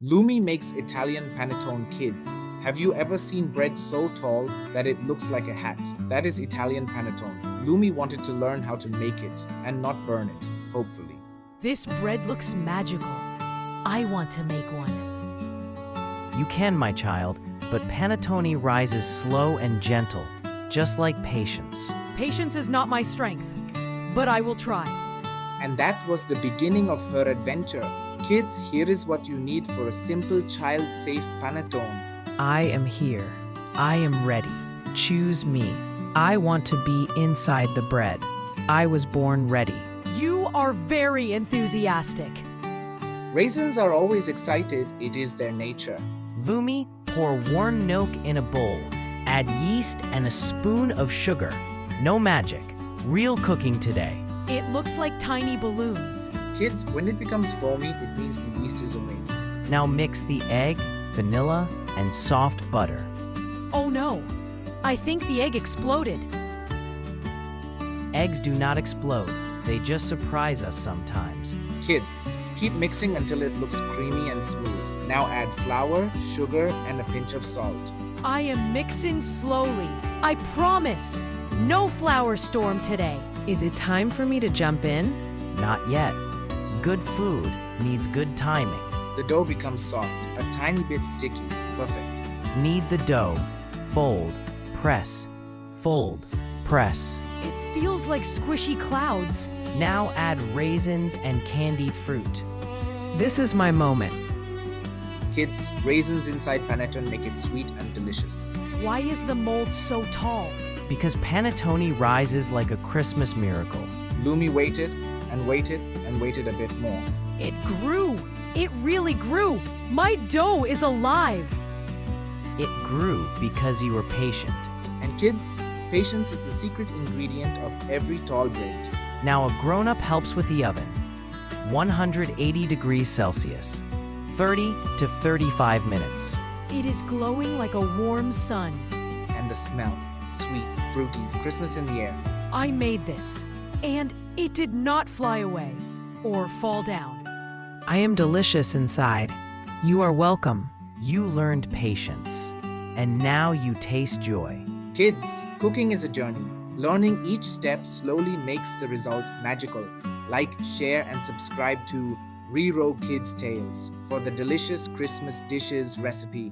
Lumi makes Italian Panettone kids. Have you ever seen bread so tall that it looks like a hat? That is Italian Panettone. Lumi wanted to learn how to make it and not burn it, hopefully. This bread looks magical. I want to make one. You can, my child, but panettone rises slow and gentle, just like patience. Patience is not my strength, but I will try. And that was the beginning of her adventure. Kids, here is what you need for a simple child-safe panettone. I am here. I am ready. Choose me. I want to be inside the bread. I was born ready. You are very enthusiastic. Raisins are always excited. It is their nature. Lumi, pour warm milk in a bowl. Add yeast and a spoon of sugar. No magic. Real cooking today. It looks like tiny balloons. Kids, when it becomes foamy, it means the yeast is awake. Now mix the egg, vanilla, and soft butter. Oh no, I think the egg exploded. Eggs do not explode. They just surprise us sometimes. Kids, keep mixing until it looks creamy and smooth. Now add flour, sugar, and a pinch of salt. I am mixing slowly. I promise. No flour storm today. Is it time for me to jump in? Not yet. Good food needs good timing. The dough becomes soft, a tiny bit sticky. Perfect. Knead the dough. Fold, press, fold, press. It feels like squishy clouds. Now add raisins and candied fruit. This is my moment. Kids, raisins inside panettone make it sweet and delicious. Why is the mold so tall? Because panettone rises like a Christmas miracle. Lumi waited and waited and waited a bit more. It grew. It really grew. My dough is alive. It grew because you were patient. And kids, patience is the secret ingredient of every tall bread. Now a grown-up helps with the oven. 180 degrees Celsius. 30 to 35 minutes. It is glowing like a warm sun. And the smell, sweet, fruity, Christmas in the air. I made this, and it did not fly away or fall down. I am delicious inside. You are welcome. You learned patience, and now you taste joy. Kids, cooking is a journey. Learning each step slowly makes the result magical. Like, share, and subscribe to RiRo Kids Tales for the delicious Christmas dishes recipe.